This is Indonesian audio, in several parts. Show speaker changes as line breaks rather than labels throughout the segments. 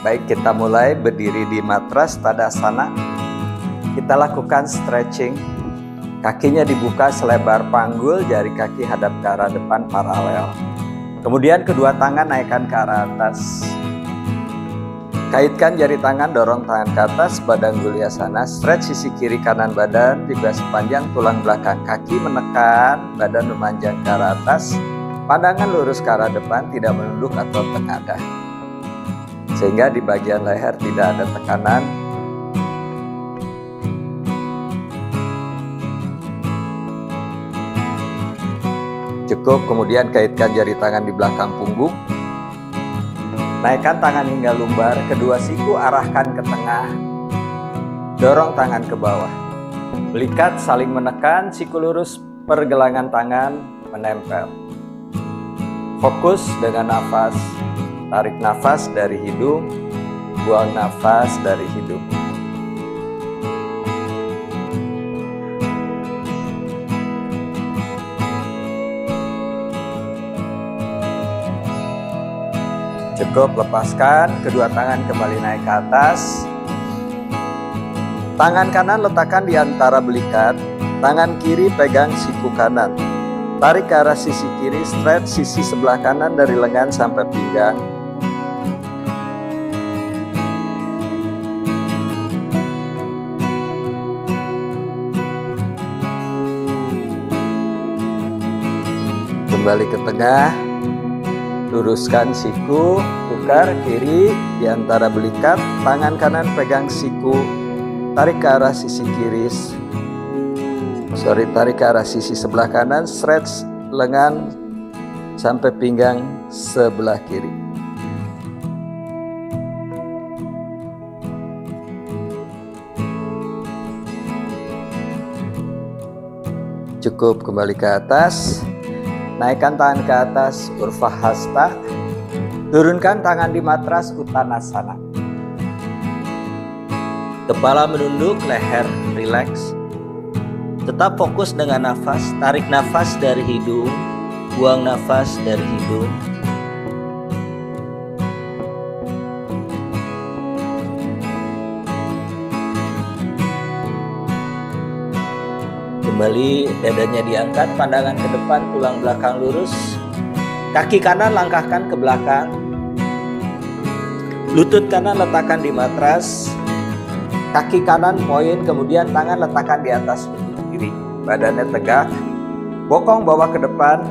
Baik, kita mulai berdiri di matras Tadasana. Kita lakukan stretching. Kakinya dibuka selebar panggul, jari kaki hadap ke arah depan paralel. Kemudian kedua tangan naikkan ke arah atas. Kaitkan jari tangan, dorong tangan ke atas, badan gulyasana. Stretch sisi kiri kanan badan, juga sepanjang tulang belakang. Kaki menekan, badan memanjang ke arah atas. Pandangan lurus ke arah depan, tidak menunduk atau tengadah. Sehingga di bagian leher tidak ada tekanan. Cukup, kemudian kaitkan jari tangan di belakang punggung. Naikkan tangan hingga lumbar, kedua siku arahkan ke tengah. Dorong tangan ke bawah. Belikat saling menekan, siku lurus, pergelangan tangan menempel. Fokus dengan nafas. Tarik nafas dari hidung, buang nafas dari hidung. Cukup, lepaskan, kedua tangan kembali naik ke atas. Tangan kanan letakkan di antara belikat, tangan kiri pegang siku kanan. Tarik ke arah sisi kiri, stretch sisi sebelah kanan dari lengan sampai pinggang. Kembali ke tengah, luruskan siku, tukar kiri di antara belikat, tangan kanan pegang siku, tarik ke arah sisi kiri, tarik ke arah sisi sebelah kanan, stretch lengan sampai pinggang sebelah kiri. Cukup, kembali ke atas. Naikkan tangan ke atas, Urdhva Hasta. Turunkan tangan di matras Uttanasana. Kepala menunduk, leher rileks. Tetap fokus dengan nafas. Tarik nafas dari hidung, buang nafas dari hidung. Kembali, dadanya diangkat, pandangan ke depan, tulang belakang lurus. Kaki kanan langkahkan ke belakang. Lutut kanan letakkan di matras. Kaki kanan poin, kemudian tangan letakkan di atas lutut kiri. Badannya tegak. Bokong bawa ke depan.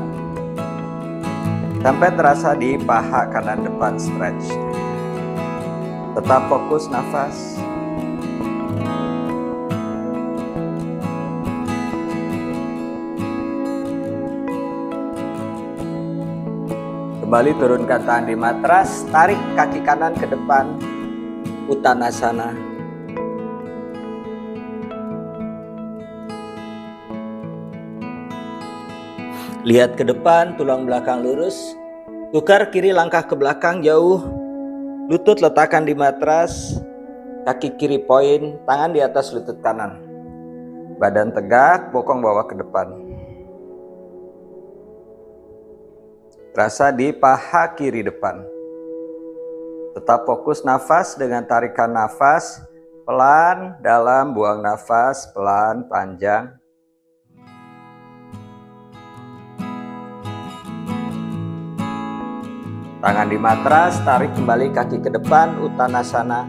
Sampai terasa di paha kanan depan, stretch. Tetap fokus nafas. Kembali, turunkan tangan di matras, tarik kaki kanan ke depan, Uttanasana. Lihat ke depan, tulang belakang lurus, tukar kiri langkah ke belakang jauh, lutut letakkan di matras, kaki kiri poin, tangan di atas lutut kanan. Badan tegak, bokong bawa ke depan. Terasa di paha kiri depan. Tetap fokus nafas dengan tarikan nafas. Pelan, dalam, buang nafas, pelan, panjang. Tangan di matras, tarik kembali kaki ke depan, Uttanasana.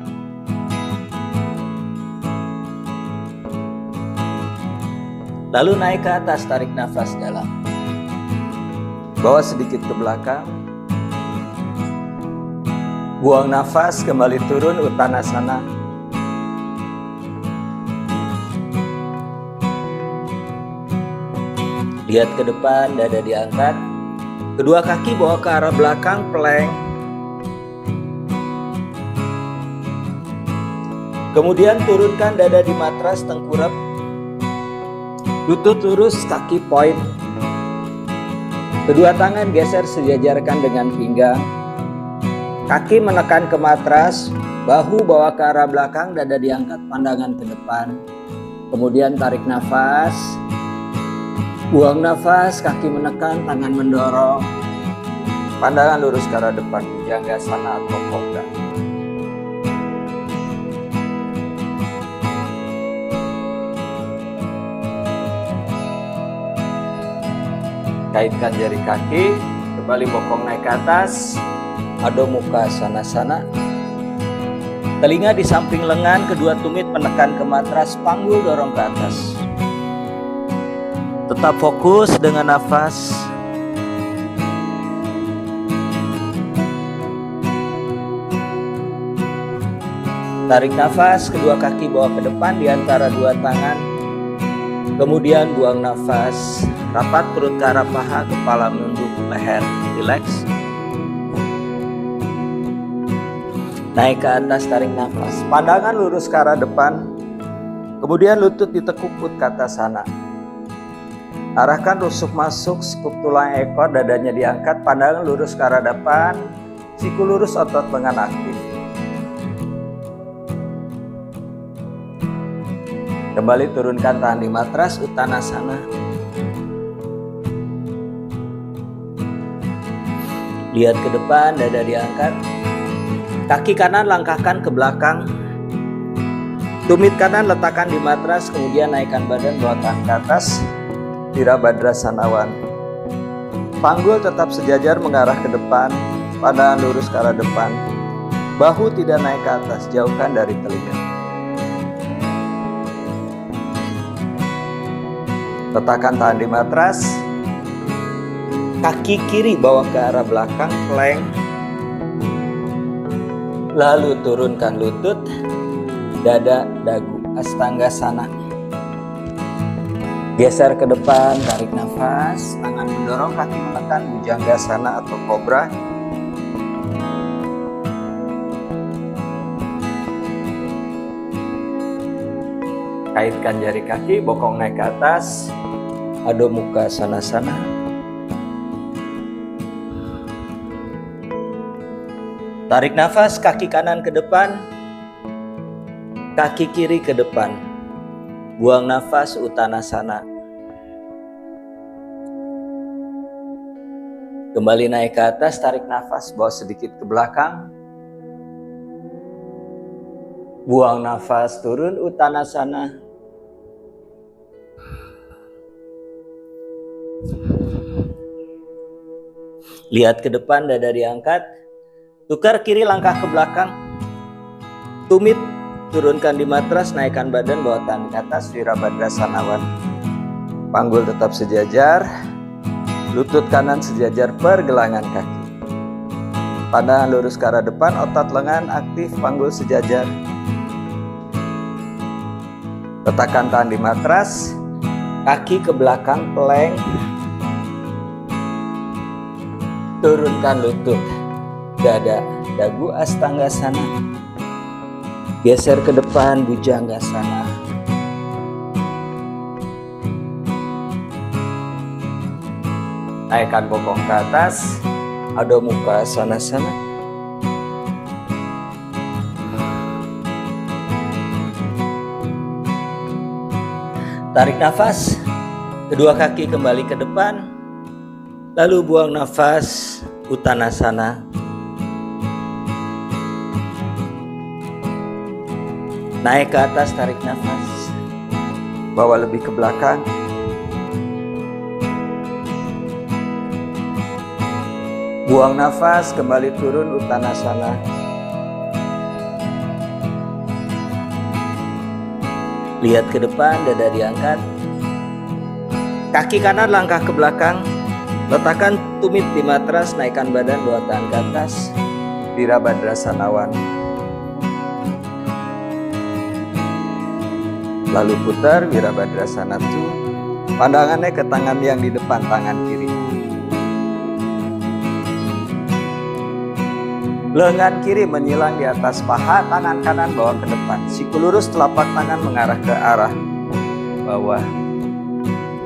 Lalu naik ke atas, tarik nafas dalam. Bawa sedikit ke belakang. Buang nafas, kembali turun, Uttanasana. Lihat ke depan, dada diangkat. Kedua kaki bawa ke arah belakang, plank. Kemudian turunkan dada di matras, tengkurap. Lutut lurus, kaki point. Kedua tangan geser sejajarkan dengan pinggang. Kaki menekan ke matras, bahu bawa ke arah belakang, dada diangkat, pandangan ke depan. Kemudian tarik nafas. Buang nafas, kaki menekan, tangan mendorong. Pandangan lurus ke arah depan, Bhujangasana atau Kobra. Kaitkan jari kaki, kembali bokong naik ke atas, Adho Mukha Svanasana. Telinga di samping lengan, kedua tumit menekan ke matras, panggul dorong ke atas. Tetap fokus dengan nafas. Tarik nafas, kedua kaki bawa ke depan di antara dua tangan. Kemudian buang nafas, rapat perut ke arah paha, kepala menunduk, leher rileks. Naik ke atas, tarik nafas. Pandangan lurus ke arah depan. Kemudian lutut ditekuk ke atas sana. Arahkan rusuk masuk, sekuk tulang ekor, dadanya diangkat, pandangan lurus ke arah depan. Siku lurus, otot lengan aktif. Kembali turunkan tangan di matras, Uttanasana. Lihat ke depan, dada diangkat. Kaki kanan langkahkan ke belakang. Tumit kanan letakkan di matras, kemudian naikkan badan bawa tangan ke atas. Virabhadrasana. Panggul tetap sejajar mengarah ke depan, pandangan lurus ke arah depan. Bahu tidak naik ke atas, jauhkan dari telinga. Letakkan tangan di matras. Kaki kiri bawa ke arah belakang, plank. Lalu turunkan lutut, dada, dagu, Astanggasana. Geser ke depan, tarik nafas, tangan mendorong, kaki menekan, Bhujanggasana atau kobra. Kaitkan jari kaki, bokong naik ke atas, Adho Mukha Svanasana. Tarik nafas, kaki kanan ke depan, kaki kiri ke depan. Buang nafas, Uttanasana. Kembali naik ke atas, tarik nafas, bawa sedikit ke belakang. Buang nafas, turun, Uttanasana. Lihat ke depan, dada diangkat. Tukar kiri, langkah ke belakang. Tumit, turunkan di matras, naikkan badan, bawa tangan ke atas, Virabhadrasana. Panggul tetap sejajar. Lutut kanan sejajar pergelangan kaki. Pandangan lurus ke arah depan, otot lengan aktif, panggul sejajar. Letakkan tangan di matras, kaki ke belakang, plank. Turunkan lutut, dada, dagu, Astanggasana. Geser ke depan, Bhujanggasana. Naikkan bokong ke atas, Adho Mukha Svanasana. Tarik nafas, kedua kaki kembali ke depan, lalu buang nafas, Uttanasana. Naik ke atas, tarik nafas, bawa lebih ke belakang. Buang nafas, kembali turun, Uttanasana. Lihat ke depan, dada diangkat. Kaki kanan langkah ke belakang. Letakkan tumit di matras, naikkan badan, bawa tangan ke atas, Virabhadrasana. Lalu putar, Virabhadrasana. Pandangannya ke tangan yang di depan, tangan kiri. Lengan kiri menyilang di atas paha, tangan kanan bawa ke depan. Siku lurus, telapak tangan mengarah ke arah bawah.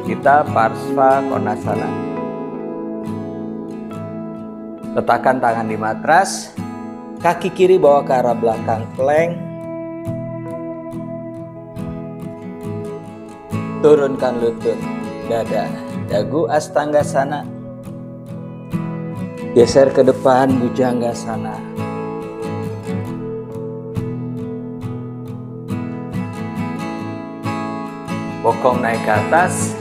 Kita Parsva Konasana. Letakkan tangan di matras, kaki kiri bawa ke arah belakang, plank. Turunkan lutut, dada, dagu, Astanggasana. Geser ke depan, Bhujanggasana. Bokong naik ke atas,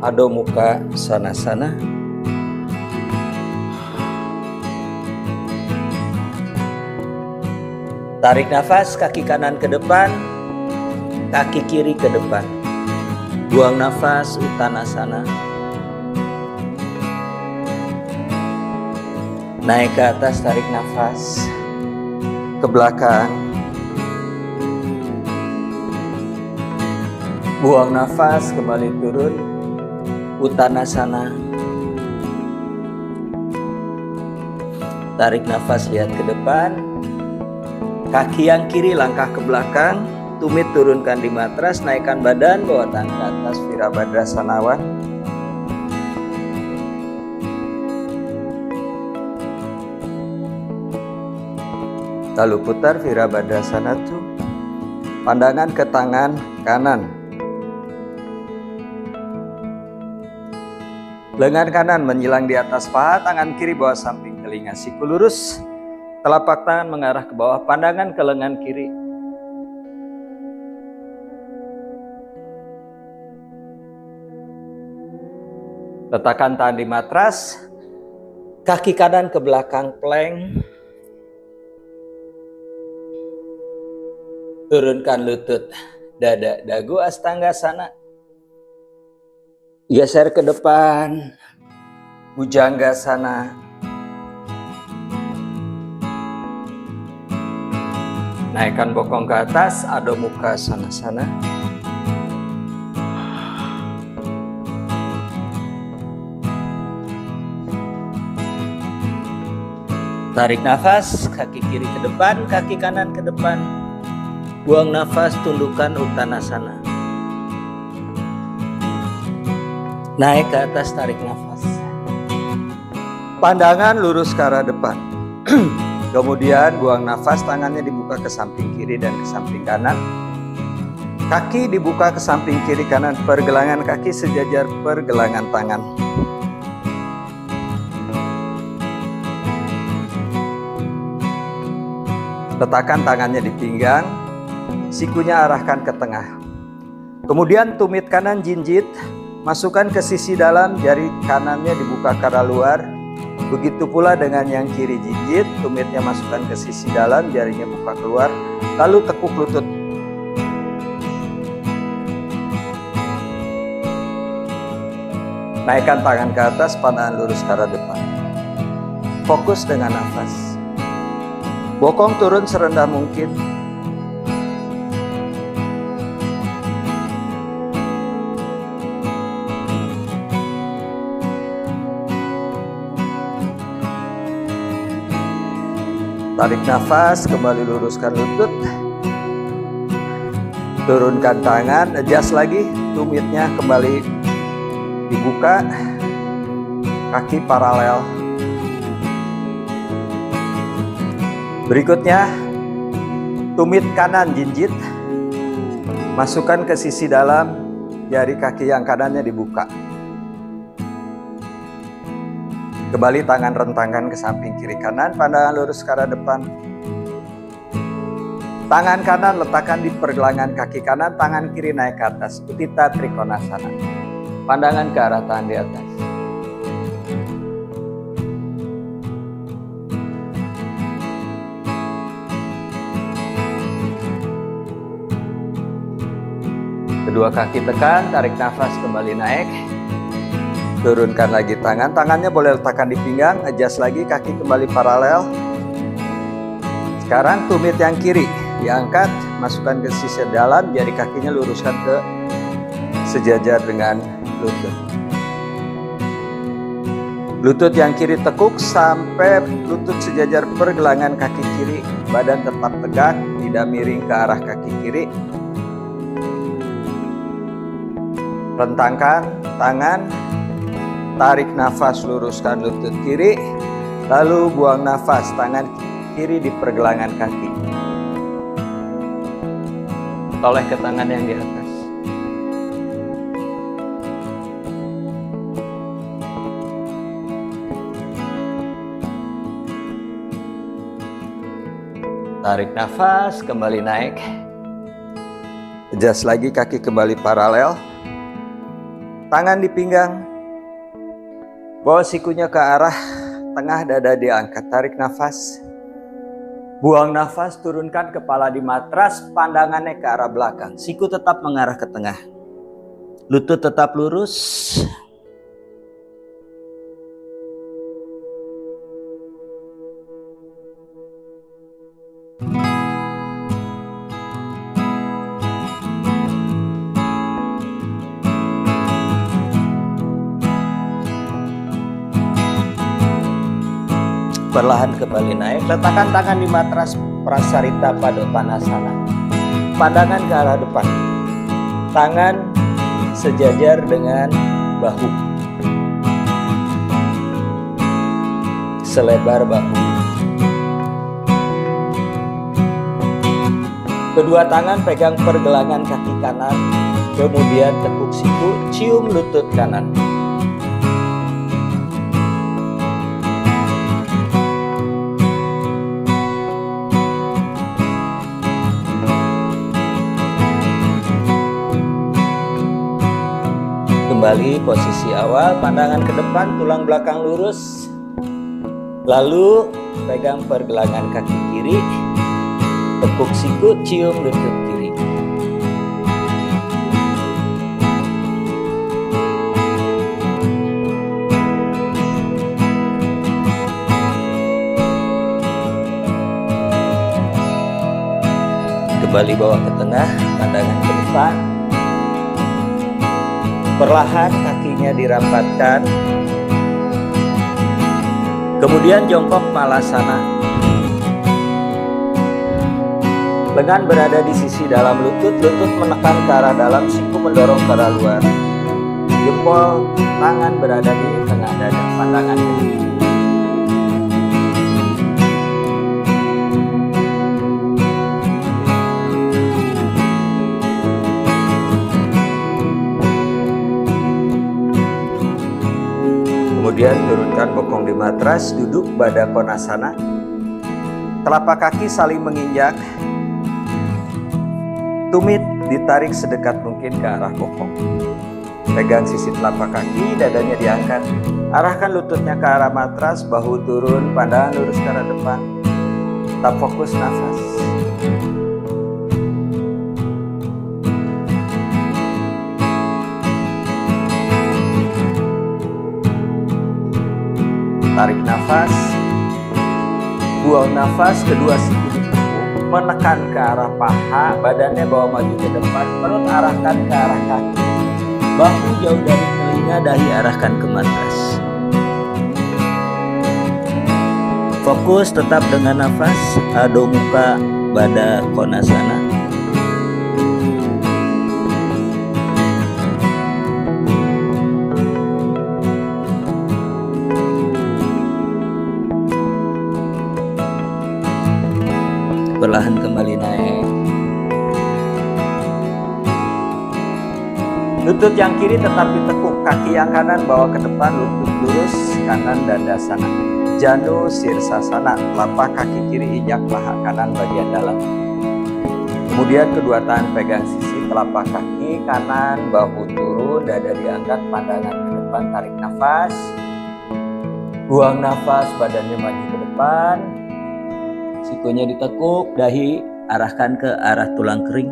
Adho Mukha Svanasana. Tarik nafas, kaki kanan ke depan, kaki kiri ke depan. Buang nafas, Uttanasana. Naik ke atas, tarik nafas ke belakang. Buang nafas, kembali turun, Uttanasana. Tarik nafas, lihat ke depan. Kaki yang kiri langkah ke belakang, tumit turunkan di matras, naikkan badan, bawa tangan ke atas, Virabhadrasana. Lalu putar Virabhadrasana tuh. Pandangan ke tangan kanan. Lengan kanan menyilang di atas paha, tangan kiri bawah samping telinga, siku lurus. Telapak tangan mengarah ke bawah, pandangan ke lengan kiri. Letakkan tangan di matras, kaki kanan ke belakang plank. Turunkan lutut, dada, dagu, Astanggasana. Geser ke depan, Bhujanggasana. Naikkan bokong ke atas, Adho Mukha Svanasana. Tarik nafas, kaki kiri ke depan, kaki kanan ke depan. Buang nafas, tundukkan Uttanasana. Naik ke atas, tarik nafas. Pandangan lurus ke arah depan. Kemudian buang nafas, tangannya dibuka ke samping kiri dan ke samping kanan. Kaki dibuka ke samping kiri kanan, pergelangan kaki sejajar pergelangan tangan. Letakkan tangannya di pinggang, sikunya arahkan ke tengah. Kemudian tumit kanan jinjit, masukkan ke sisi dalam, jari kanannya dibuka ke arah luar. Begitu pula dengan yang kiri jinjit, tumitnya masukkan ke sisi dalam, jarinya buka keluar. Lalu tekuk lutut. Naikkan tangan ke atas, pandangan lurus ke arah depan. Fokus dengan nafas. Bokong turun serendah mungkin. Tarik nafas, kembali luruskan lutut. Turunkan tangan, adjust lagi, tumitnya kembali dibuka. Kaki paralel. Berikutnya, tumit kanan jinjit. Masukkan ke sisi dalam, jari kaki yang kanannya dibuka. Kembali tangan rentangkan ke samping kiri kanan, pandangan lurus ke arah depan. Tangan kanan letakkan di pergelangan kaki kanan, tangan kiri naik ke atas, Utthita Trikonasana. Pandangan ke arah tangan di atas. Kedua kaki tekan, tarik nafas, kembali naik. Turunkan lagi tangan, tangannya boleh letakkan di pinggang, adjust lagi, kaki kembali paralel. Sekarang tumit yang kiri, diangkat, masukkan ke sisi dalam, jari kakinya luruskan ke sejajar dengan lutut. Lutut yang kiri tekuk sampai lutut sejajar pergelangan kaki kiri, badan tetap tegak, tidak miring ke arah kaki kiri. Rentangkan tangan, tarik nafas, luruskan lutut kiri, lalu buang nafas, tangan kiri di pergelangan kaki. Toleh ke tangan yang di atas. Tarik nafas, kembali naik. Adjust lagi, kaki kembali paralel. Tangan di pinggang, bawa sikunya ke arah tengah dada, diangkat, tarik nafas. Buang nafas, turunkan kepala di matras, pandangannya ke arah belakang. Siku tetap mengarah ke tengah. Lutut tetap lurus. Perlahan kembali naik, letakkan tangan di matras Prasarita Padottanasana. Pandangan ke arah depan. Tangan sejajar dengan bahu. Selebar bahu. Kedua tangan pegang pergelangan kaki kanan, kemudian tekuk siku, cium lutut kanan. Kembali posisi awal, pandangan ke depan, tulang belakang lurus. Lalu pegang pergelangan kaki kiri, tekuk siku, cium lutut kiri. Kembali bawa ke tengah, pandangan ke depan. Perlahan kakinya dirapatkan. Kemudian jongkok malasana. Lengan berada di sisi dalam lutut, lutut menekan ke arah dalam, siku mendorong ke arah luar. Jempol tangan berada di tengah dada, pandangan ke kiri. Kemudian turunkan bokong di matras, duduk Baddha Konasana. Telapak kaki saling menginjak. Tumit ditarik sedekat mungkin ke arah bokong. Pegang sisi telapak kaki, dadanya diangkat. Arahkan lututnya ke arah matras, bahu turun, pandangan lurus ke arah depan. Tetap fokus nafas. Tarik nafas, buang nafas, kedua siku ditekuk, menekan ke arah paha, badannya bawa maju ke depan, perut arahkan ke arah kaki, bahu jauh dari telinga, dahi arahkan ke matras. Fokus tetap dengan nafas, Adho Mukha Baddha Konasana. Perlahan kembali naik. Lutut yang kiri tetap ditekuk, kaki yang kanan bawa ke depan, lutut lurus, kanan Dandasana. Janu Sirsasana, telapak kaki kiri injak paha kanan bagian dalam. Kemudian kedua tangan pegang sisi telapak kaki kanan, bahu turun, dada diangkat, pandangan ke depan, tarik nafas. Buang nafas, badannya maju ke depan. Sikunya ditekuk, dahi arahkan ke arah tulang kering.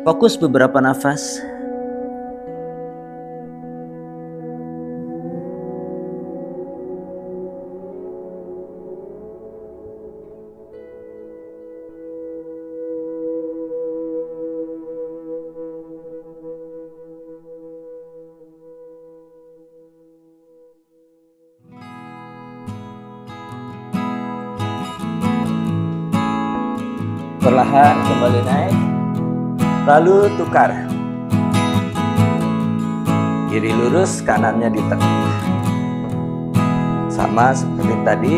Fokus beberapa nafas. Perlahan kembali naik, lalu tukar. Kiri lurus, kanannya ditekuk. Sama seperti tadi,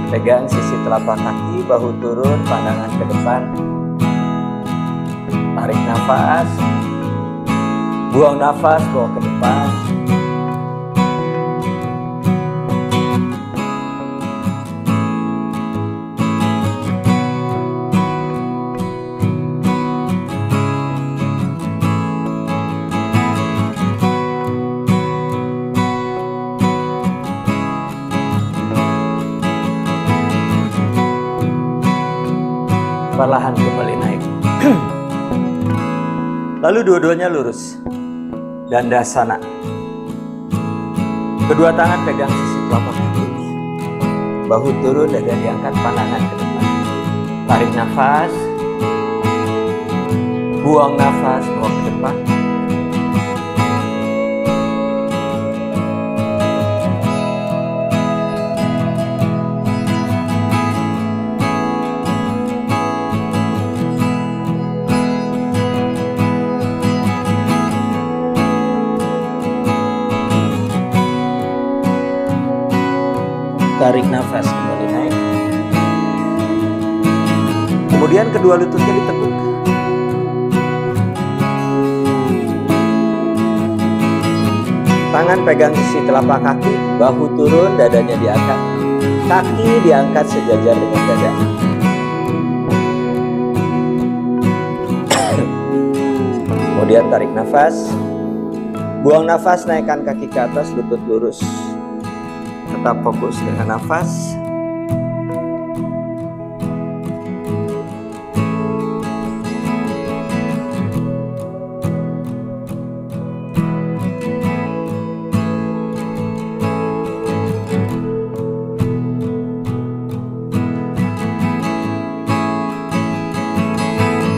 pegang sisi telapak kaki, bahu turun, pandangan ke depan. Tarik nafas, buang nafas, bawa ke depan. perlahan kembali naik. Lalu dua-duanya lurus. Dandasana. Kedua tangan pegang sisi telapak kaki. Bahu turun, dada diangkat, pandangan ke depan. Tarik nafas. Buang nafas, bawa ke depan. Tarik nafas, kembali naik. Kemudian kedua lututnya ditekuk. Tangan pegang sisi telapak kaki, bahu turun, dadanya diangkat. Kaki diangkat sejajar dengan dada. Kemudian tarik nafas. Buang nafas, naikkan kaki ke atas, lutut lurus. Tetap fokus dengan nafas.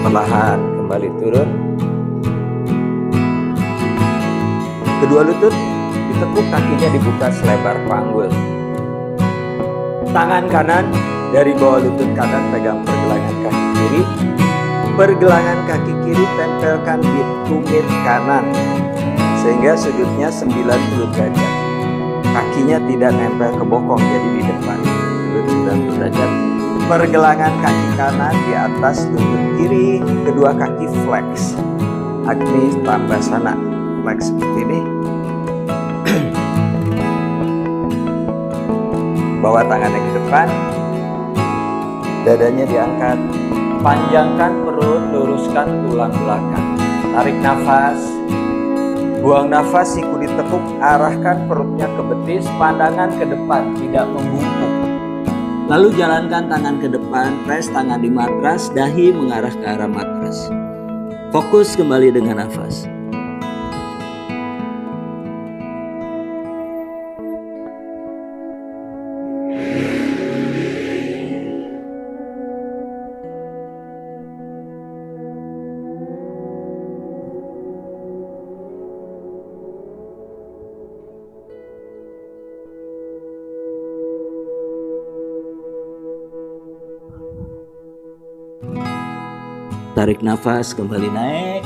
Perlahan kembali turun. Kedua lutut ditekuk, kakinya dibuka selebar panggul. Tangan kanan dari bawah lutut kanan pegang pergelangan kaki kiri. Pergelangan kaki kiri tempelkan di tumit kanan sehingga sudutnya 90 derajat. Kakinya tidak nempel ke bokong, jadi di depan. Sudut 90 derajat. Pergelangan kaki kanan di atas lutut kiri, kedua kaki flex. Agni Tambasana, flex seperti ini. Bawa tangannya ke depan, dadanya diangkat, panjangkan perut, luruskan tulang belakang. Tarik nafas, buang nafas, siku ditekuk, arahkan perutnya ke betis, pandangan ke depan, tidak membungkuk. Lalu jalankan tangan ke depan, press tangan di matras, dahi mengarah ke arah matras. Fokus kembali dengan nafas. Tarik nafas, kembali naik.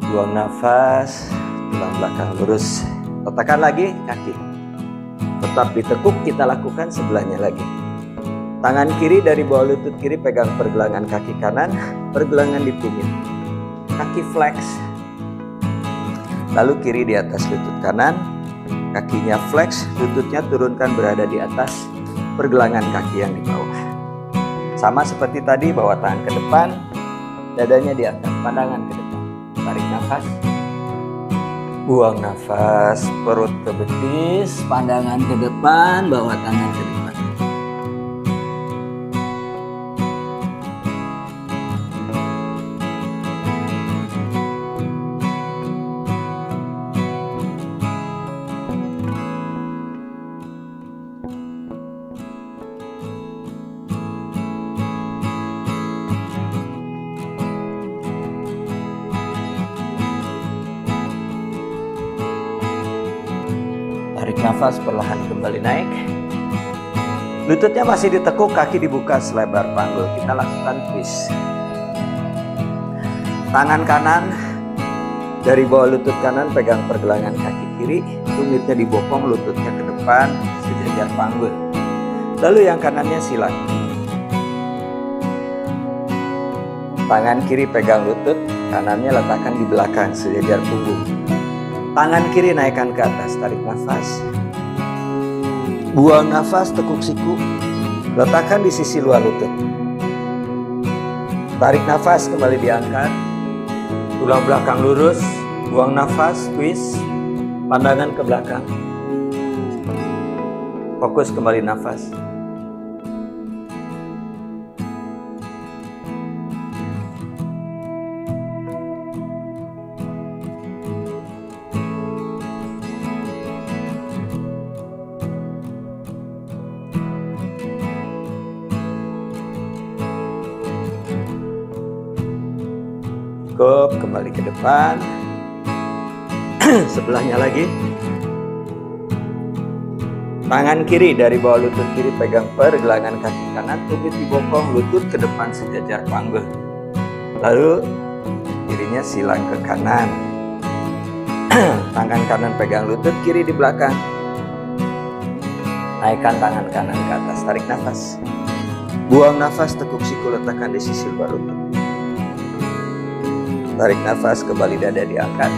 Buang nafas, tulang belakang lurus. Letakkan lagi kaki. Tetap ditekuk, kita lakukan sebelahnya lagi. Tangan kiri dari bawah lutut kiri pegang pergelangan kaki kanan, pergelangan di tumit. Kaki flex. Lalu kiri di atas lutut kanan, kakinya flex, lututnya turunkan berada di atas pergelangan kaki yang di bawah. Sama seperti tadi, bawa tangan ke depan, dadanya diangkat, pandangan ke depan. Tarik nafas, buang nafas, perut ke betis, pandangan ke depan, bawa tangan ke depan. Tarik nafas, perlahan kembali naik. Lututnya masih ditekuk, kaki dibuka selebar panggul. Kita lakukan twist. Tangan kanan dari bawah lutut kanan pegang pergelangan kaki kiri, tumitnya dibokong, lututnya ke depan, sejajar panggul. Lalu yang kanannya silang. Tangan kiri pegang lutut, kanannya letakkan di belakang, sejajar punggung. Tangan kiri naikkan ke atas, tarik nafas. Buang nafas, tekuk siku. Letakkan di sisi luar lutut. Tarik nafas, kembali diangkat. Tulang belakang lurus. Buang nafas, twist. Pandangan ke belakang. Fokus kembali nafas. Cukup, kembali ke depan. Sebelahnya lagi. Tangan kiri dari bawah lutut kiri pegang pergelangan kaki kanan, tumit di bokong, lutut ke depan sejajar panggul. Lalu kirinya silang ke kanan. Tangan kanan pegang lutut kiri di belakang. Naikkan tangan kanan ke atas, tarik nafas. Buang nafas, tekuk siku letakkan di sisi luar lutut. Tarik nafas, kembali dada diangkat.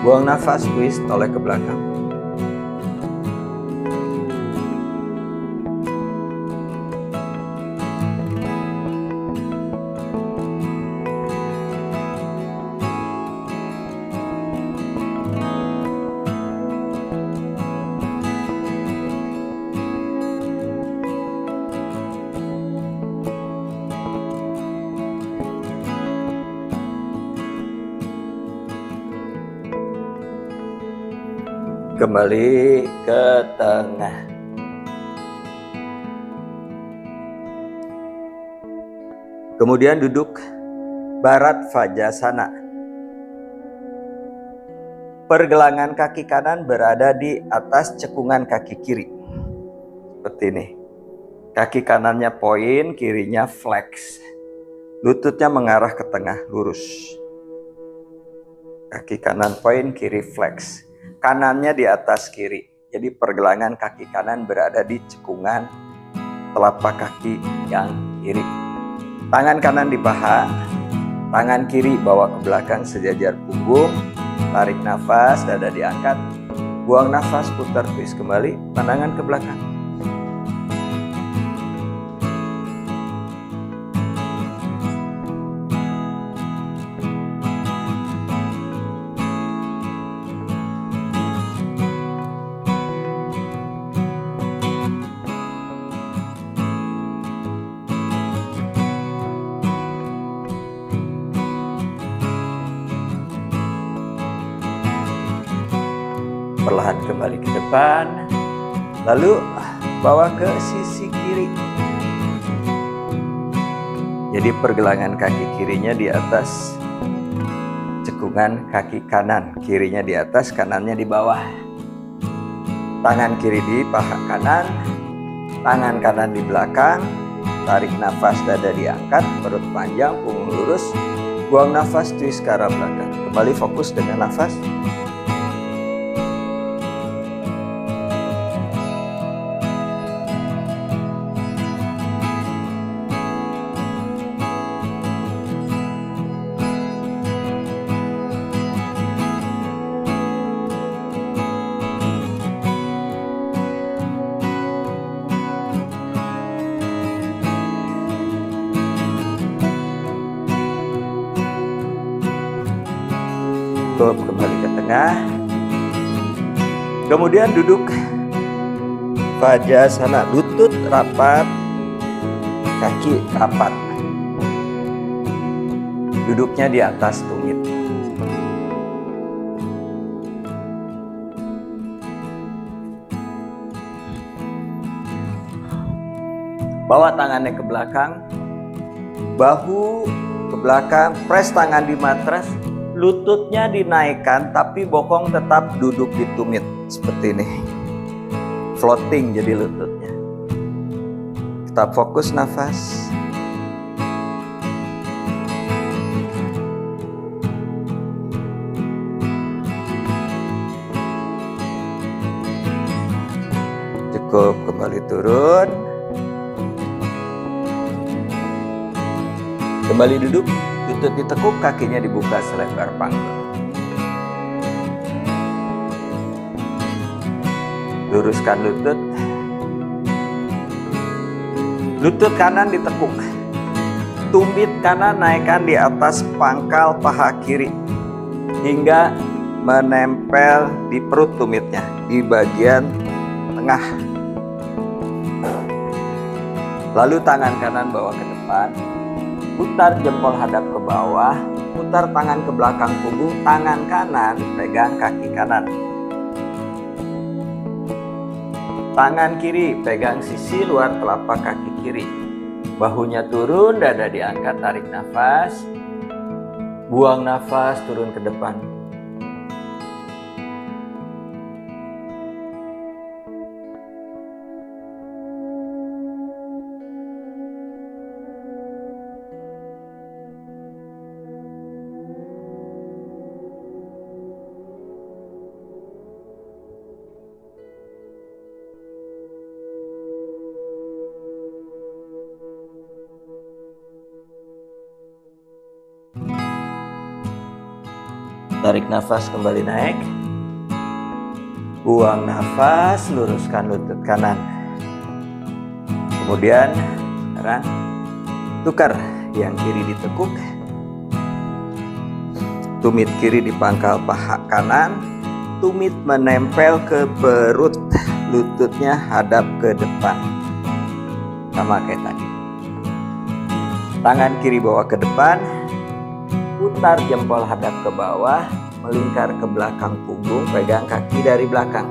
Buang nafas, twist, toleh ke belakang. Kembali ke tengah. Kemudian duduk Barat Vajasana. Pergelangan kaki kanan berada di atas cekungan kaki kiri. Seperti ini. Kaki kanannya poin, kirinya flex. Lututnya mengarah ke tengah, lurus. Kaki kanan poin, kiri flex. Kanannya di atas kiri. Jadi pergelangan kaki kanan berada di cekungan telapak kaki yang kiri. Tangan kanan di paha, tangan kiri bawa ke belakang sejajar punggung. Tarik nafas, dada diangkat. Buang nafas, putar twist kembali, pandangan ke belakang. Perlahan kembali ke depan, lalu bawa ke sisi kiri. Jadi pergelangan kaki kirinya di atas cekungan kaki kanan, kirinya di atas, kanannya di bawah. Tangan kiri di paha kanan, tangan kanan di belakang. Tarik nafas, dada diangkat, perut panjang, punggung lurus. Buang nafas, twist ke arah belakang. Kembali fokus dengan nafas. Kembali ke tengah. Kemudian duduk Vajasana, lutut rapat, kaki rapat. Duduknya di atas tumit. Bawa tangannya ke belakang, bahu ke belakang, press tangan di matras. Lututnya dinaikkan tapi bokong tetap duduk di tumit seperti ini. Floating jadi lututnya. Tetap fokus nafas. Cukup, kembali turun. Kembali duduk. Lutut ditekuk, kakinya dibuka selebar panggul. Luruskan lutut. Lutut kanan ditekuk. Tumit kanan naikkan di atas pangkal paha kiri. Hingga menempel di perut tumitnya. Di bagian tengah. Lalu tangan kanan bawa ke depan. Putar jempol hadap ke bawah, putar tangan ke belakang punggung, tangan kanan pegang kaki kanan. Tangan kiri pegang sisi luar telapak kaki kiri. Bahunya turun, dada diangkat, tarik nafas. Buang nafas, turun ke depan. Tarik nafas, kembali naik. Buang nafas, luruskan lutut kanan. Kemudian sekarang tukar, yang kiri ditekuk, tumit kiri di pangkal paha kanan, tumit menempel ke perut, lututnya hadap ke depan. Sama kayak tadi. Tangan kiri bawa ke depan, putar jempol hadap ke bawah, melingkar ke belakang punggung, pegang kaki dari belakang.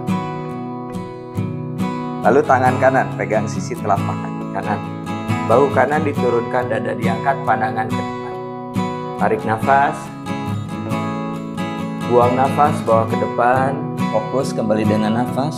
Lalu tangan kanan pegang sisi telapak kaki kanan. Bahu kanan diturunkan, dada diangkat, pandangan ke depan. Tarik nafas. Buang nafas, bawa ke depan. Fokus kembali dengan nafas.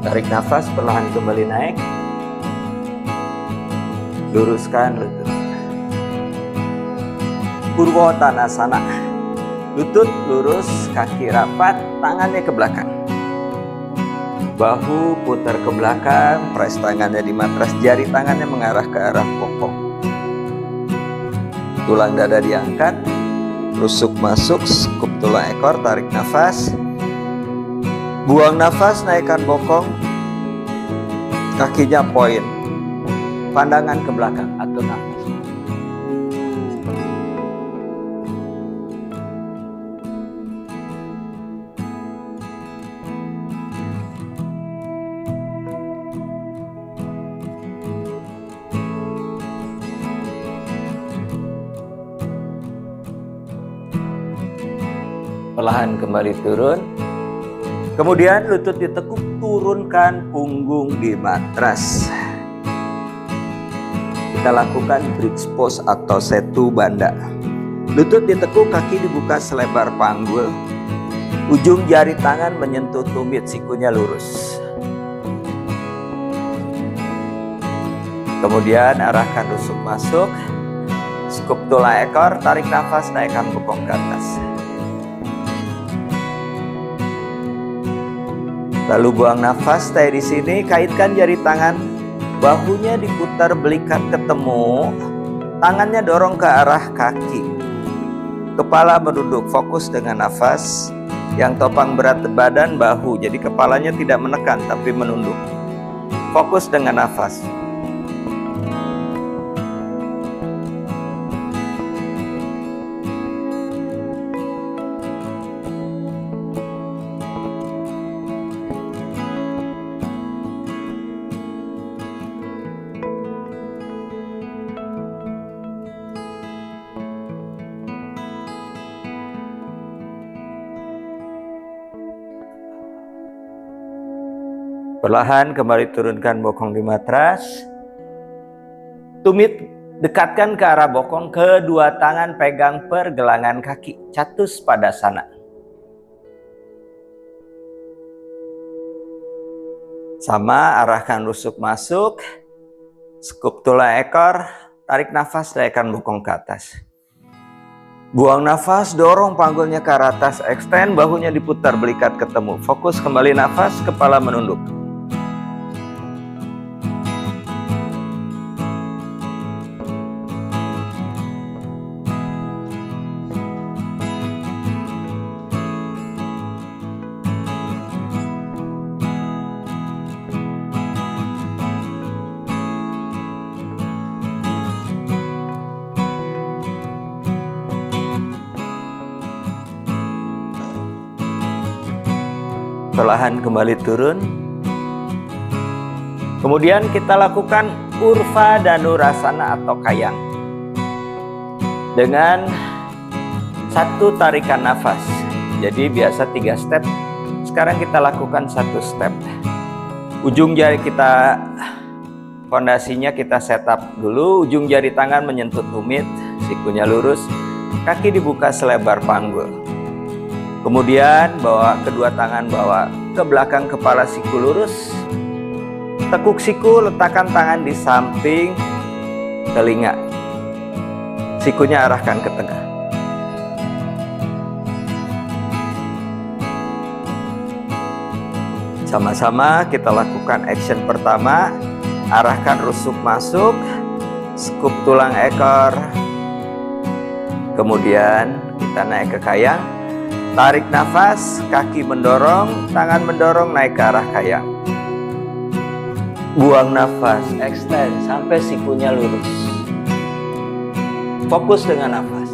Tarik nafas, perlahan kembali naik. Luruskan lutut. Purwottanasana. Lutut lurus, kaki rapat, tangannya ke belakang. Bahu putar ke belakang, press tangannya di matras, jari tangannya mengarah ke arah bokong. Tulang dada diangkat, rusuk masuk, skup tulang ekor, tarik nafas. Buang nafas, naikkan bokong, kakinya poin, pandangan ke belakang, atur nafas. Perlahan kembali turun. Kemudian lutut ditekuk, turunkan punggung di matras. Kita lakukan bridge pose atau setu banda. Lutut ditekuk, kaki dibuka selebar panggul. Ujung jari tangan menyentuh tumit, sikunya lurus. Kemudian arahkan rusuk masuk. Skup tulang ekor, tarik nafas, naikkan bokong ke atas. Lalu buang nafas, stay di sini, kaitkan jari tangan, bahunya diputar belikat ketemu, tangannya dorong ke arah kaki. Kepala menunduk, fokus dengan nafas. Yang topang berat badan, bahu, jadi kepalanya tidak menekan tapi menunduk. Fokus dengan nafas. Perlahan kembali turunkan bokong di matras. Tumit dekatkan ke arah bokong, kedua tangan pegang pergelangan kaki, Catuspadasana. Sama, arahkan rusuk masuk, skup tulang ekor, tarik nafas, naikkan bokong ke atas. Buang nafas, dorong panggulnya ke arah atas, extend, bahunya diputar belikat ketemu. Fokus kembali nafas, kepala menunduk. Perlahan kembali turun. Kemudian kita lakukan Urva Dhanurasana atau kayang. Dengan satu tarikan nafas. Jadi biasa 3 step. Sekarang kita lakukan 1 step. Ujung jari kita, fondasinya kita setup dulu. Ujung jari tangan menyentuh tumit, sikunya lurus. Kaki dibuka selebar panggul. Kemudian bawa kedua tangan bawa ke belakang kepala, siku lurus. Tekuk siku, letakkan tangan di samping telinga. Sikunya arahkan ke tengah. Sama-sama kita lakukan action pertama. Arahkan rusuk masuk, skup tulang ekor. Kemudian kita naik ke kayang. Tarik nafas, kaki mendorong, tangan mendorong naik ke arah kayang. Buang nafas, extend sampai sikunya lurus. Fokus dengan nafas.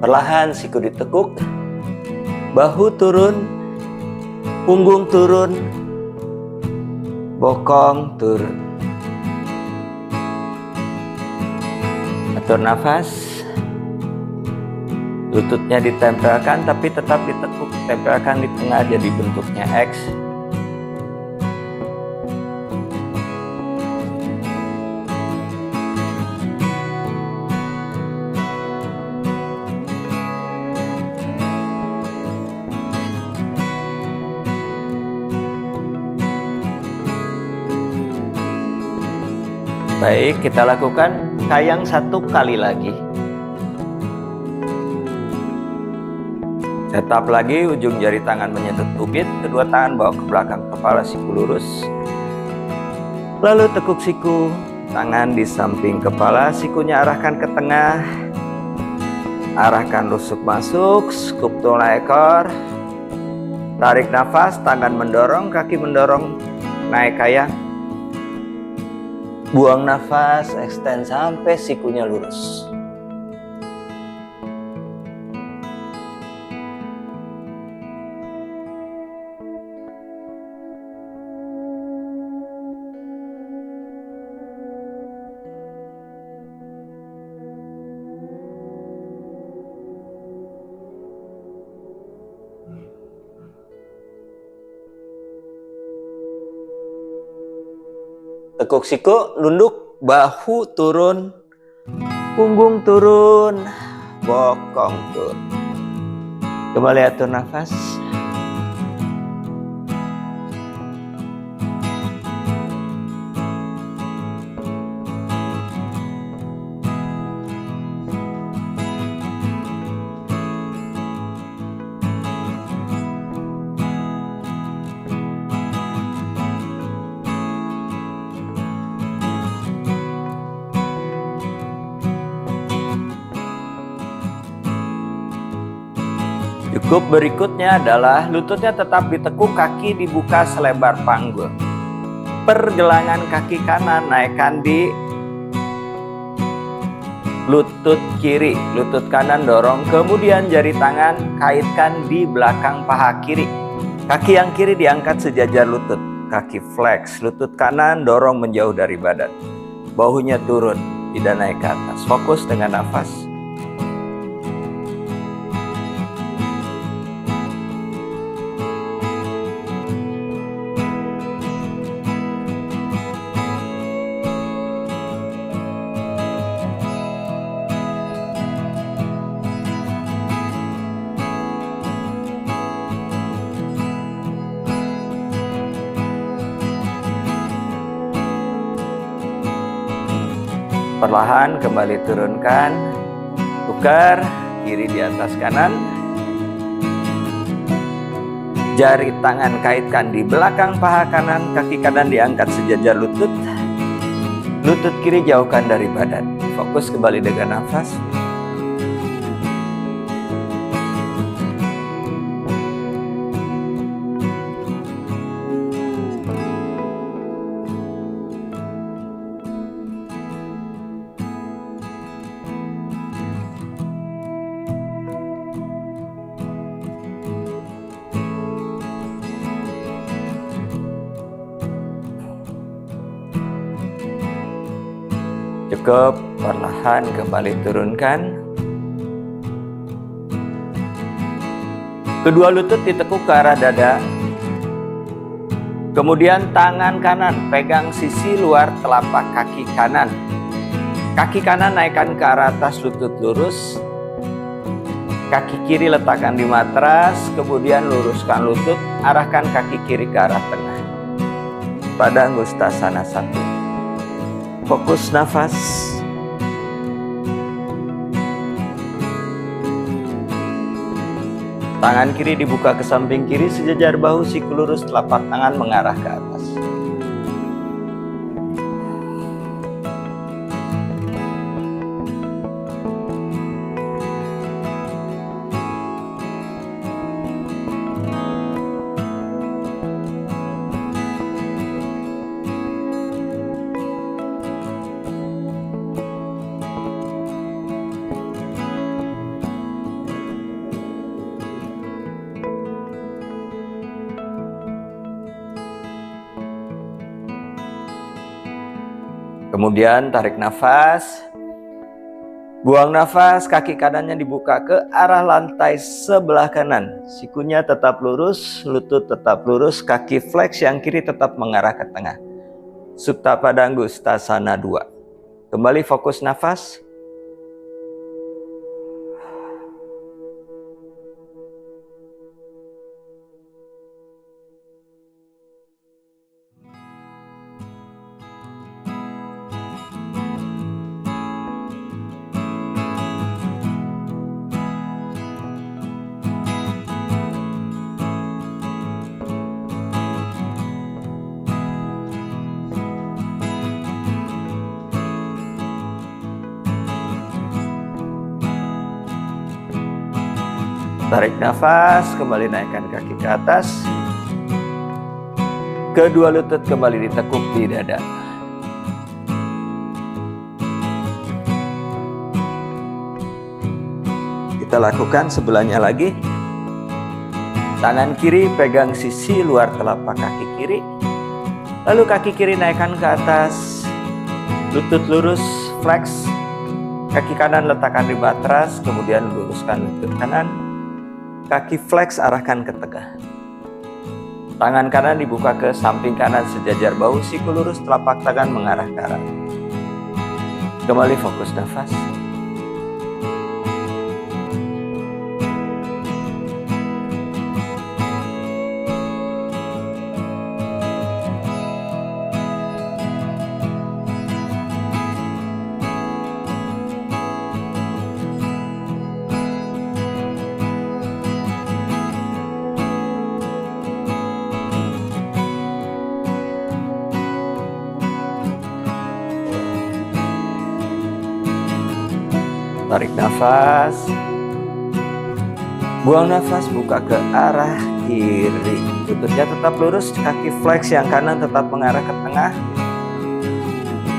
Perlahan siku ditekuk, bahu turun, punggung turun, bokong turun. Atur nafas, lututnya ditempelkan tapi tetap ditekuk, tempelkan di tengah jadi bentuknya X. Baik, kita lakukan kayang 1 kali lagi. Setup lagi, ujung jari tangan menyentuh tumit, kedua tangan bawa ke belakang kepala, siku lurus. Lalu tekuk siku, tangan di samping kepala, sikunya arahkan ke tengah. Arahkan rusuk masuk, skup tulang ekor. Tarik nafas, tangan mendorong, kaki mendorong, naik kayang. Buang nafas, extend sampai sikunya lurus. Tekuk siku, nunduk, bahu turun, punggung turun, bokong turun. Kembali atur nafas. Cukup, berikutnya adalah lututnya tetap ditekuk, kaki dibuka selebar panggul. Pergelangan kaki kanan naikkan di lutut kiri, lutut kanan dorong, kemudian jari tangan kaitkan di belakang paha kiri. Kaki yang kiri diangkat sejajar lutut, kaki flex, lutut kanan dorong menjauh dari badan. Bahunya turun, tidak naik ke atas. Fokus dengan nafas. Perlahan kembali turunkan, tukar, kiri di atas kanan. Jari tangan kaitkan di belakang paha kanan, kaki kanan diangkat sejajar lutut. Lutut kiri jauhkan dari badan. Fokus kembali dengan nafas. Cukup, perlahan kembali turunkan. Kedua lutut ditekuk ke arah dada. Kemudian tangan kanan pegang sisi luar telapak kaki kanan. Kaki kanan naikkan ke arah atas, lutut lurus. Kaki kiri letakkan di matras, kemudian luruskan lutut, arahkan kaki kiri ke arah tengah. Pada Anggustasana 1. Fokus nafas. Tangan kiri dibuka ke samping kiri, sejajar bahu, siku lurus, telapak tangan mengarah ke atas. Kemudian tarik nafas, buang nafas, kaki kanannya dibuka ke arah lantai sebelah kanan. Sikunya tetap lurus, lutut tetap lurus, kaki flex yang kiri tetap mengarah ke tengah. Supta pada Anggustasana 2. Kembali fokus nafas. Tarik nafas, kembali naikkan kaki ke atas. Kedua lutut kembali ditekuk di dada. Kita lakukan sebelahnya lagi. Tangan kiri pegang sisi luar telapak kaki kiri. Lalu kaki kiri naikkan ke atas. Lutut lurus, flex. Kaki kanan letakkan di matras, kemudian luruskan lutut kanan. Kaki flex arahkan ke tengah. Tangan kanan dibuka ke samping kanan sejajar bahu, siku lurus, telapak tangan mengarah ke arah. Kembali fokus nafas. Tarik nafas, buang nafas, buka ke arah kiri. Lututnya tetap lurus, kaki flex yang kanan tetap mengarah ke tengah.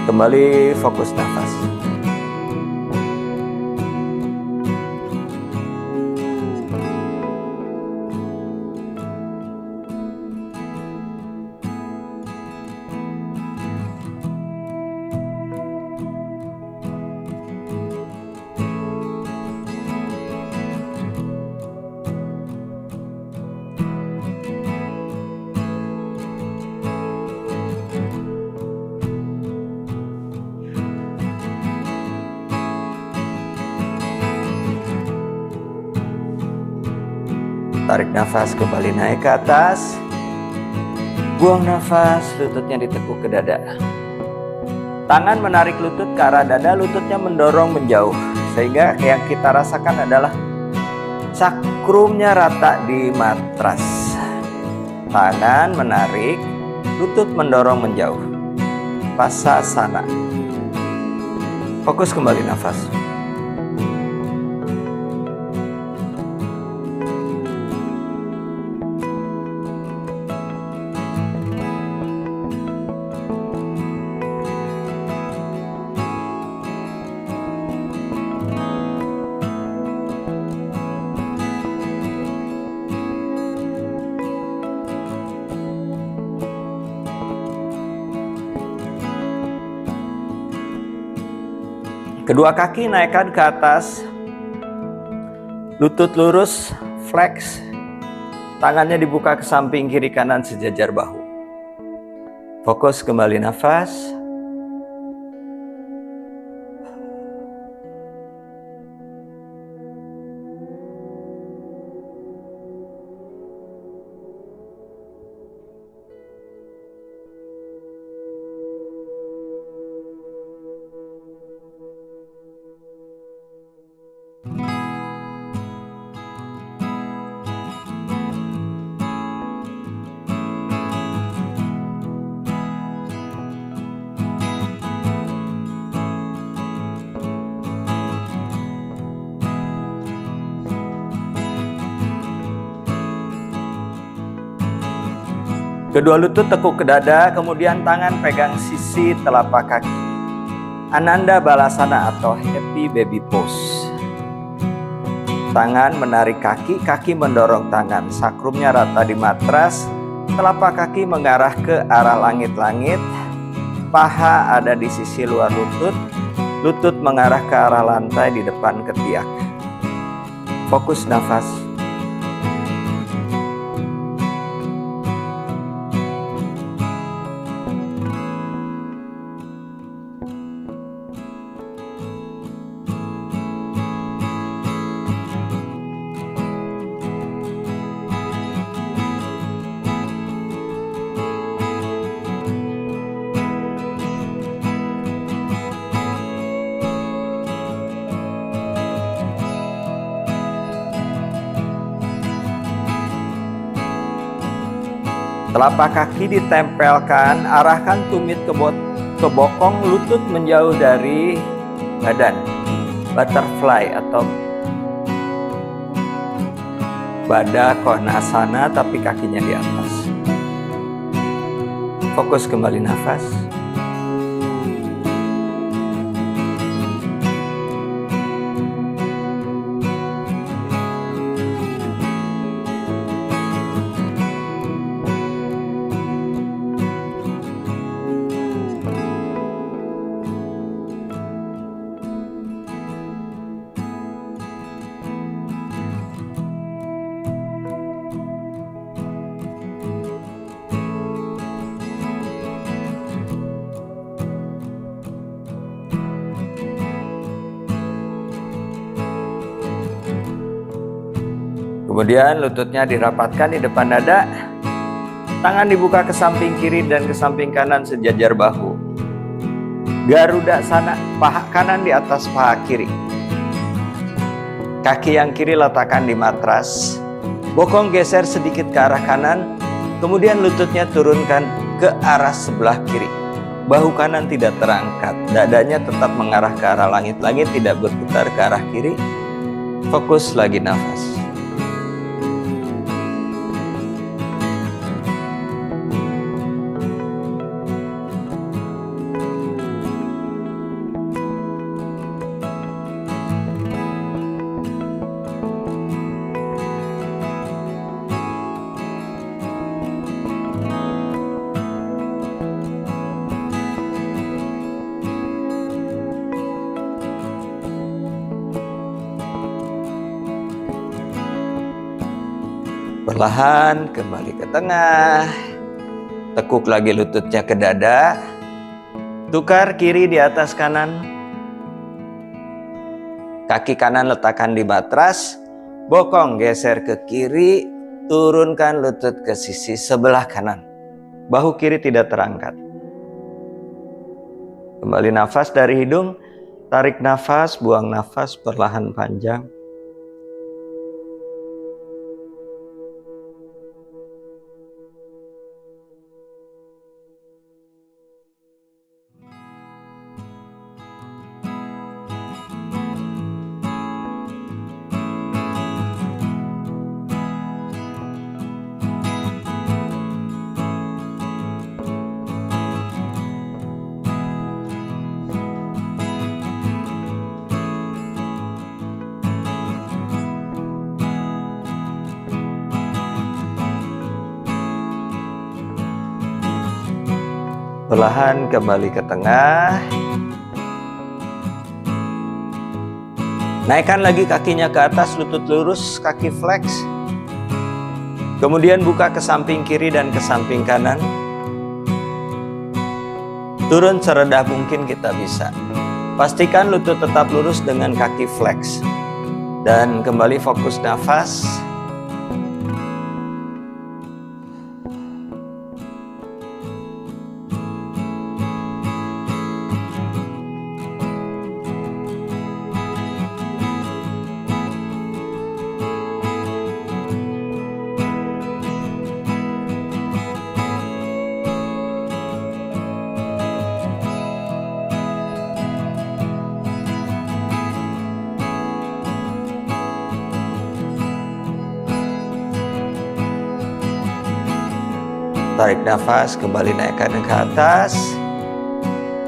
Kembali fokus nafas. Tarik nafas, kembali naik ke atas. Buang nafas, lututnya ditekuk ke dada. Tangan menarik lutut ke arah dada, lututnya mendorong menjauh. Sehingga yang kita rasakan adalah cakrumnya rata di matras. Tangan menarik, lutut mendorong menjauh. Pasasana. Fokus kembali nafas. Kedua kaki naikkan ke atas, lutut lurus, flex, tangannya dibuka ke samping kiri kanan sejajar bahu. Fokus kembali nafas. Kedua lutut tekuk ke dada, kemudian tangan pegang sisi telapak kaki. Ananda Balasana atau Happy Baby Pose. Tangan menarik kaki, kaki mendorong tangan. Sakrumnya rata di matras, telapak kaki mengarah ke arah langit-langit. Paha ada di sisi luar lutut, lutut mengarah ke arah lantai di depan ketiak. Fokus nafas. Telapak kaki ditempelkan, arahkan tumit ke bokong, lutut menjauh dari badan. Butterfly atau Baddha Konasana, tapi kakinya di atas. Fokus kembali nafas. Kemudian lututnya dirapatkan di depan dada, tangan dibuka ke samping kiri dan ke samping kanan sejajar bahu. Garuda Sana, paha kanan di atas paha kiri. Kaki yang kiri letakkan di matras, bokong geser sedikit ke arah kanan, kemudian lututnya turunkan ke arah sebelah kiri. Bahu kanan tidak terangkat, dadanya tetap mengarah ke arah langit-langit, tidak berputar ke arah kiri. Fokus lagi nafas. Perlahan kembali ke tengah. Tekuk lagi lututnya ke dada. Tukar kiri di atas kanan. Kaki kanan letakkan di matras. Bokong geser ke kiri. Turunkan lutut ke sisi sebelah kanan. Bahu kiri tidak terangkat. Kembali nafas dari hidung. Tarik nafas, buang nafas perlahan panjang. Perlahan kembali ke tengah. Naikkan lagi kakinya ke atas, lutut lurus, kaki flex. Kemudian buka ke samping kiri dan ke samping kanan. Turun serendah mungkin kita bisa. Pastikan lutut tetap lurus dengan kaki flex. Dan kembali fokus nafas. Tarik nafas, kembali naikkan ke atas.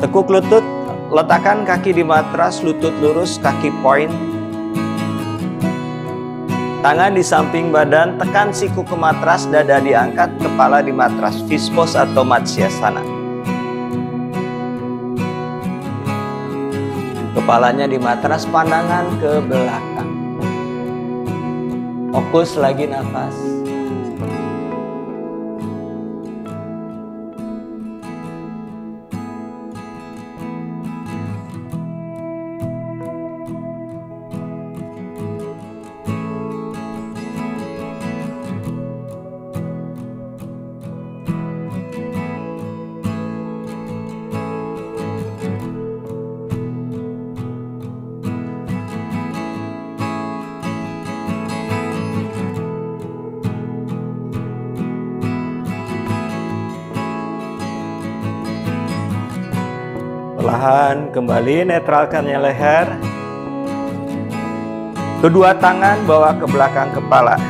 Tekuk lutut, letakkan kaki di matras, lutut lurus, kaki point. Tangan di samping badan, tekan siku ke matras, dada diangkat, kepala di matras, fish pose atau Matsyasana. Kepalanya di matras, pandangan ke belakang. Fokus lagi nafas. Perlahan kembali netralkannya leher. Kedua tangan bawa ke belakang kepala.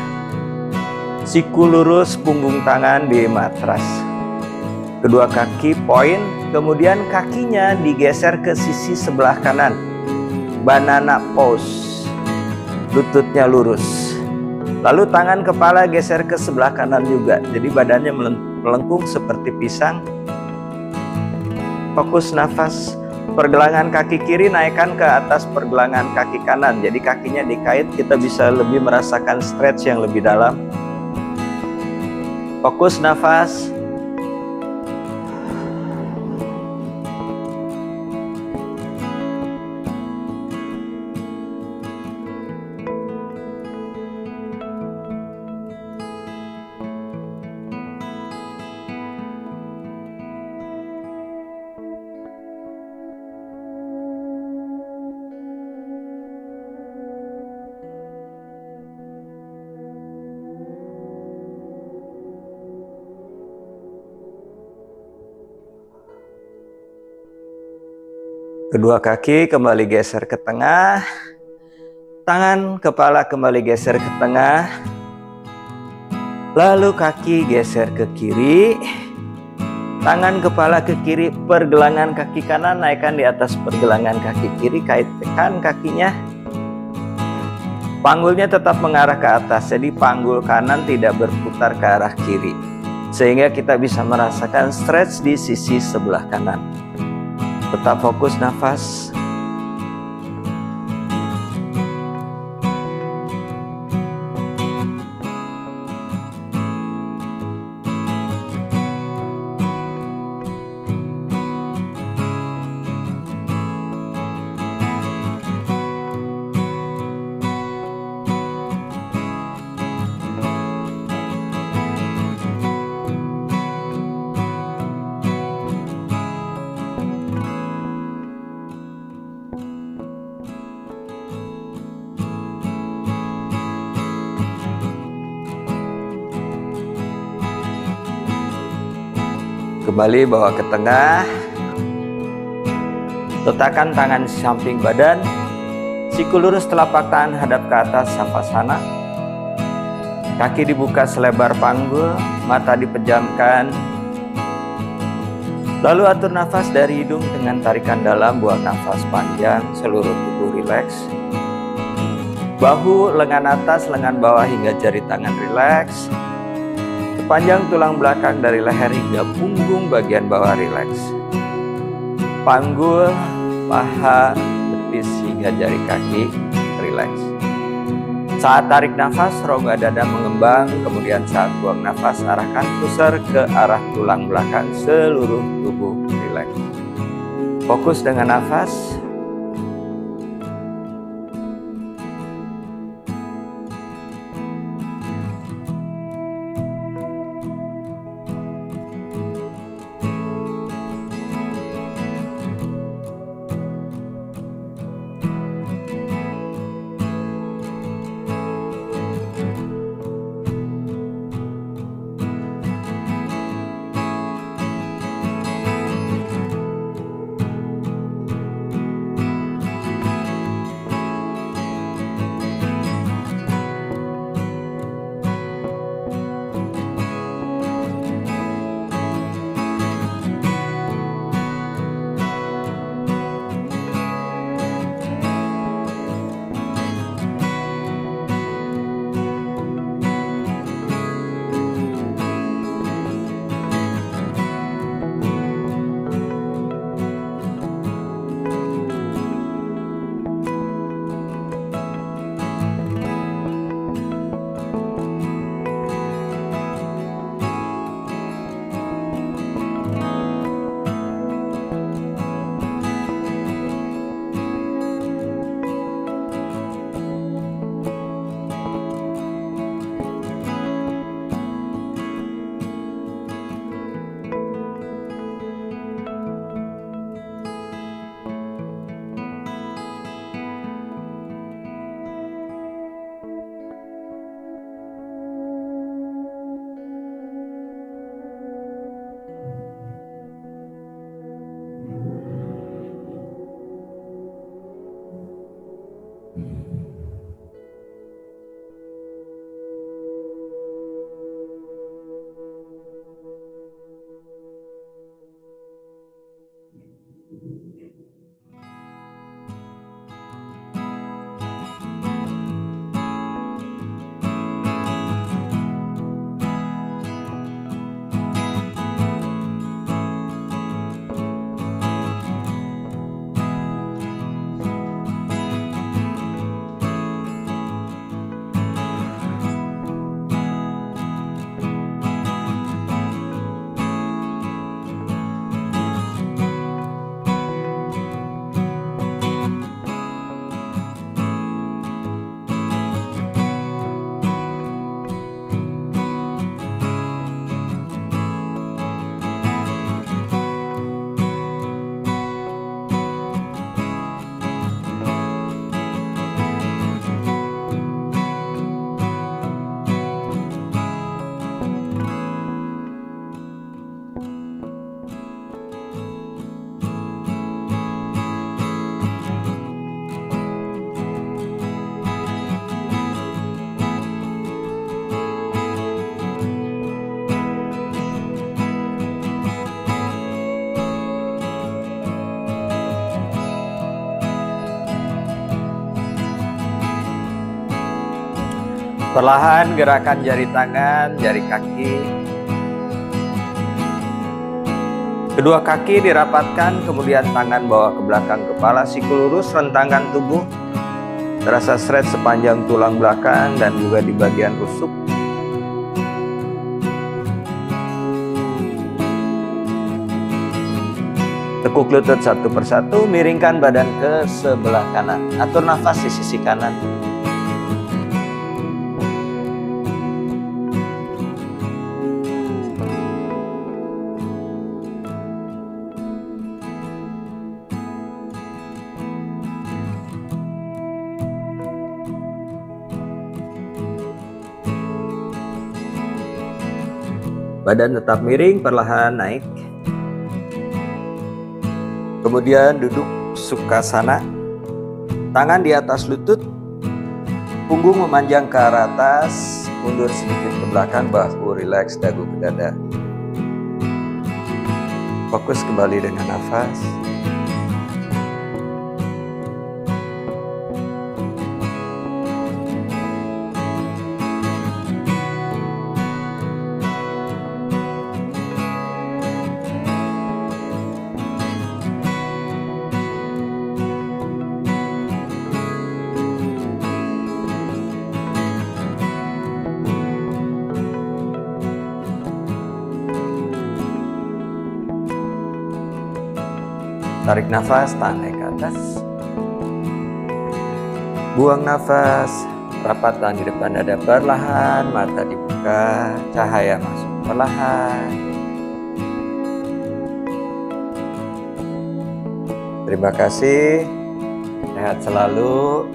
Siku lurus, punggung tangan di matras. Kedua kaki point, kemudian kakinya digeser ke sisi sebelah kanan. Banana pose. Lututnya lurus. Lalu tangan kepala geser ke sebelah kanan juga. Jadi badannya melengkung seperti pisang. Fokus nafas. Pergelangan kaki kiri naikkan ke atas pergelangan kaki kanan. Jadi kakinya dikait, kita bisa lebih merasakan stretch yang lebih dalam. Fokus nafas. Kedua kaki kembali geser ke tengah. Tangan kepala kembali geser ke tengah. Lalu kaki geser ke kiri. Tangan kepala ke kiri, pergelangan kaki kanan naikkan di atas pergelangan kaki kiri, kaitkan kakinya. Panggulnya tetap mengarah ke atas, jadi panggul kanan tidak berputar ke arah kiri. Sehingga kita bisa merasakan stretch di sisi sebelah kanan. Tetap fokus nafas. Kembali bawa ke tengah. Letakkan tangan di samping badan. Siku lurus, telapak tangan hadap ke atas, Savasana. Kaki dibuka selebar panggul, mata dipejamkan. Lalu atur nafas dari hidung dengan tarikan dalam, buang nafas panjang, seluruh tubuh rileks. Bahu, lengan atas, lengan bawah hingga jari tangan rileks. Sepanjang tulang belakang dari leher hingga punggung bagian bawah rileks. Panggul, paha, betis hingga jari kaki rileks. Saat tarik nafas, rongga dada mengembang, kemudian saat buang nafas, arahkan pusar ke arah tulang belakang, seluruh tubuh rileks. Fokus dengan nafas. Perlahan gerakan jari tangan, jari kaki. Kedua kaki dirapatkan, kemudian tangan bawa ke belakang kepala, siku lurus, rentangkan tubuh. Terasa stretch sepanjang tulang belakang dan juga di bagian rusuk. Tekuk lutut satu persatu, miringkan badan ke sebelah kanan. Atur nafas di sisi kanan. Badan tetap miring, perlahan naik. Kemudian duduk Sukhasana. Tangan di atas lutut, punggung memanjang ke arah atas, mundur sedikit ke belakang, bahu rileks, dagu ke dada. Fokus kembali dengan nafas. Tarik nafas, tahan naik ke atas. Buang nafas, rapat tahan di depan dada perlahan, mata dibuka, cahaya masuk perlahan. Terima kasih, sehat selalu.